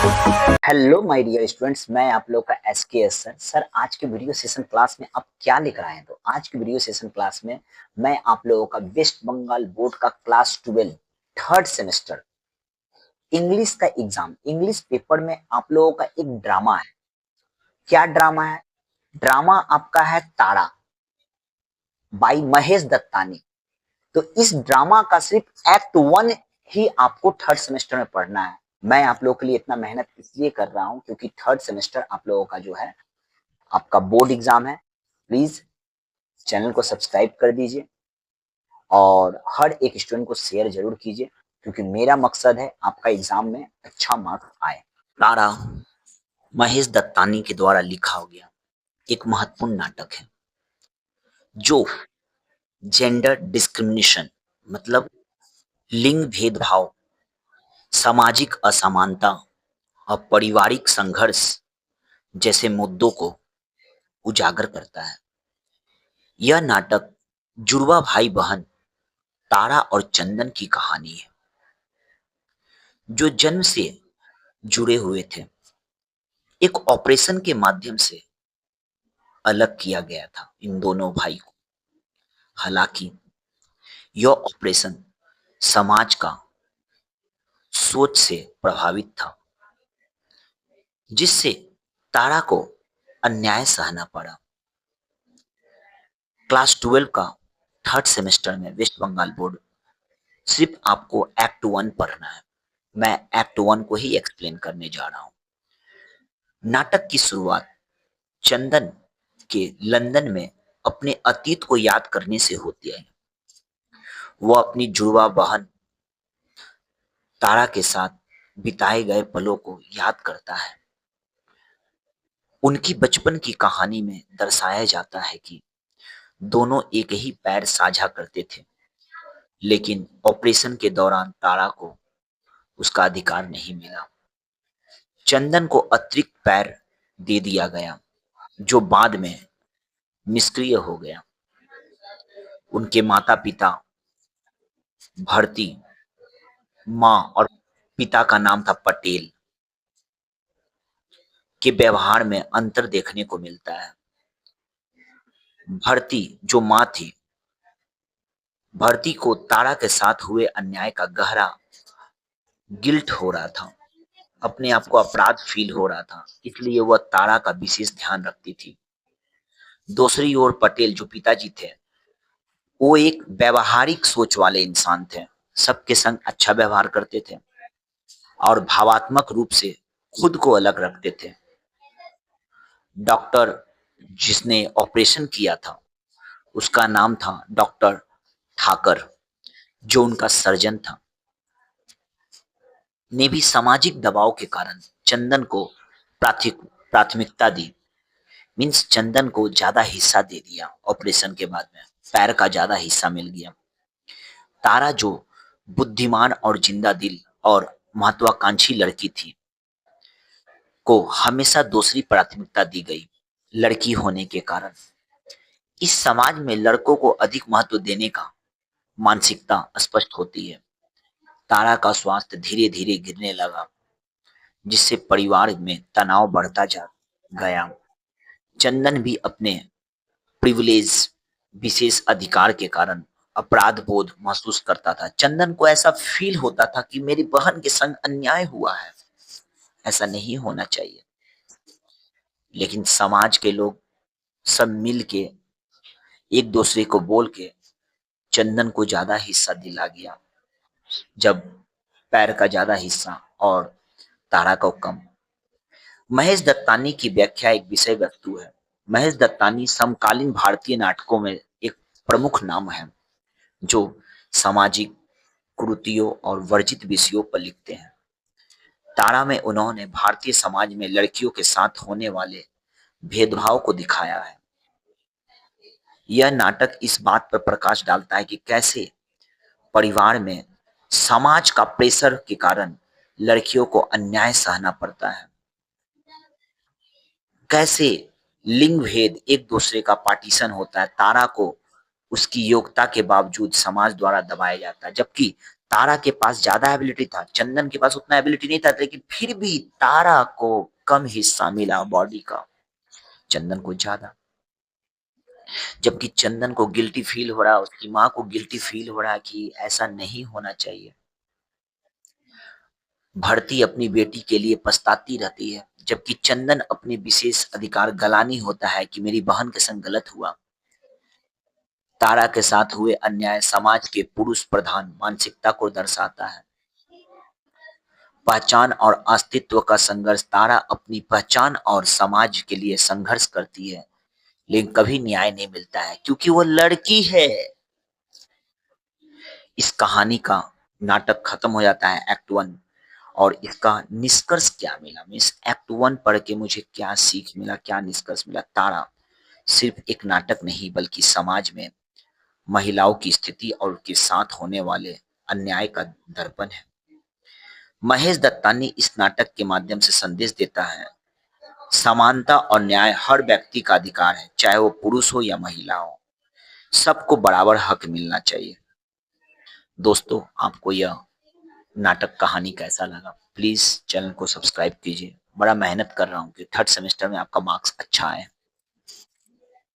Hello my dear students, मैं आप लोग का एसकेएस सर आज के वीडियो सेशन क्लास में आप क्या लेकर आए हैं। तो आज के वीडियो सेशन क्लास में मैं आप लोगों का वेस्ट बंगाल बोर्ड का क्लास 12 थर्ड सेमेस्टर इंग्लिश का एग्जाम, इंग्लिश पेपर में आप लोगों का एक ड्रामा है। क्या ड्रामा है? ड्रामा आपका है तारा बाई महेश दत्तानी। तो इस ड्रामा का सिर्फ एक्ट 1 ही आपको थर्ड सेमेस्टर में पढ़ना है। मैं आप लोगों के लिए इतना मेहनत इसलिए कर रहा हूं क्योंकि थर्ड सेमेस्टर आप लोगों का जो है आपका बोर्ड एग्जाम है। प्लीज चैनल को सब्सक्राइब कर दीजिए और हर एक स्टूडेंट को शेयर जरूर कीजिए क्योंकि मेरा मकसद है आपका एग्जाम में अच्छा मार्क्स आए। तारा महेश दत्तानी के द्वारा लिखा हो गया एक महत्वपूर्ण नाटक है जो जेंडर डिस्क्रिमिनेशन मतलब लिंग भेदभाव, सामाजिक असमानता और पारिवारिक संघर्ष जैसे मुद्दों को उजागर करता है। यह नाटक जुड़वा भाई बहन तारा और चंदन की कहानी है जो जन्म से जुड़े हुए थे। एक ऑपरेशन के माध्यम से अलग किया गया था इन दोनों भाई को। हालांकि यह ऑपरेशन समाज का सोच से प्रभावित था जिससे तारा को अन्याय सहना पड़ा। क्लास 12 का थर्ड सेमेस्टर में वेस्ट बंगाल बोर्ड सिर्फ आपको एक्ट 1 पढ़ना है। मैं एक्ट 1 को ही एक्सप्लेन करने जा रहा हूं। नाटक की शुरुआत चंदन के लंदन में अपने अतीत को याद करने से होती है। वह अपनी जुड़वा बहन तारा के साथ बिताए गए पलों को याद करता है। उनकी बचपन की कहानी में दर्शाया जाता है कि दोनों एक ही पैर साझा करते थे, लेकिन ऑपरेशन के दौरान तारा को उसका अधिकार नहीं मिला। चंदन को अतिरिक्त पैर दे दिया गया जो बाद में निष्क्रिय हो गया। उनके माता पिता भरती, माँ और पिता का नाम था पटेल के व्यवहार में अंतर देखने को मिलता है। भरती जो माँ थी, भरती को तारा के साथ हुए अन्याय का गहरा गिल्ट हो रहा था, अपने आप को अपराध फील हो रहा था, इसलिए वह तारा का विशेष ध्यान रखती थी। दूसरी ओर पटेल जो पिताजी थे, वो एक व्यवहारिक सोच वाले इंसान थे, सबके संग अच्छा व्यवहार करते थे और भावात्मक रूप से खुद को अलग रखते थे। डॉक्टर जिसने ऑपरेशन किया था उसका नाम था डॉक्टर ठाकर, जो उनका सर्जन था, ने भी सामाजिक दबाव के कारण चंदन को प्राथमिकता दी। मीन्स चंदन को ज्यादा हिस्सा दे दिया। ऑपरेशन के बाद में पैर का ज्यादा हिस्सा मिल गया। तारा जो बुद्धिमान और जिंदा दिल और महत्वाकांक्षी लड़की थी को हमेशा दूसरी प्राथमिकता दी गई लड़की होने के कारण। इस समाज में लड़कों को अधिक महत्व देने का मानसिकता स्पष्ट होती है। तारा का स्वास्थ्य धीरे धीरे गिरने लगा जिससे परिवार में तनाव बढ़ता जा गया। चंदन भी अपने प्रिविलेज विशेष अधिकार के कारण अपराध बोध महसूस करता था। चंदन को ऐसा फील होता था कि मेरी बहन के संग अन्याय हुआ है, ऐसा नहीं होना चाहिए। लेकिन समाज के लोग सब मिल के एक दूसरे को बोल के चंदन को ज्यादा हिस्सा दिला गया, जब पैर का ज्यादा हिस्सा और तारा को कम। महेश दत्तानी की व्याख्या एक विषय वस्तु है। महेश दत्तानी समकालीन भारतीय नाटकों में एक प्रमुख नाम है जो सामाजिक कुरीतियों और वर्जित विषयों पर लिखते हैं। तारा में उन्होंने भारतीय समाज में लड़कियों के साथ होने वाले भेदभाव को दिखाया है। यह नाटक इस बात पर प्रकाश डालता है कि कैसे परिवार में समाज का प्रेशर के कारण लड़कियों को अन्याय सहना पड़ता है, कैसे लिंग भेद एक दूसरे का पार्टीशन होता है। तारा को उसकी योग्यता के बावजूद समाज द्वारा दबाया जाता है, जबकि तारा के पास ज्यादा एबिलिटी था, चंदन के पास उतना एबिलिटी नहीं था, लेकिन फिर भी तारा को कम हिस्सा मिला बॉडी का, चंदन को ज्यादा। जबकि चंदन को गिल्टी फील हो रहा है, उसकी माँ को गिल्टी फील हो रहा है कि ऐसा नहीं होना चाहिए। भरती अपनी बेटी के लिए पछताती रहती है, जबकि चंदन अपने विशेष अधिकार गलानी होता है कि मेरी बहन के संग गलत हुआ। तारा के साथ हुए अन्याय समाज के पुरुष प्रधान मानसिकता को दर्शाता है। पहचान और अस्तित्व का संघर्ष, तारा अपनी पहचान और समाज के लिए संघर्ष करती है, लेकिन कभी न्याय नहीं मिलता है क्योंकि वो लड़की है। इस कहानी का नाटक खत्म हो जाता है एक्ट वन। और इसका निष्कर्ष क्या मिला, मीन्स एक्ट वन पढ़ के मुझे क्या सीख मिला, क्या निष्कर्ष मिला। तारा सिर्फ एक नाटक नहीं बल्कि समाज में महिलाओं की स्थिति और उनके साथ होने वाले अन्याय का दर्पण है। महेश दत्तानी इस नाटक के माध्यम से संदेश देता है, समानता और न्याय हर व्यक्ति का अधिकार है, चाहे वो पुरुष हो या महिला हो, सबको बराबर हक मिलना चाहिए। दोस्तों, आपको यह नाटक कहानी कैसा लगा, प्लीज चैनल को सब्सक्राइब कीजिए। बड़ा मेहनत कर रहा हूँ कि थर्ड सेमेस्टर में आपका मार्क्स अच्छा आए।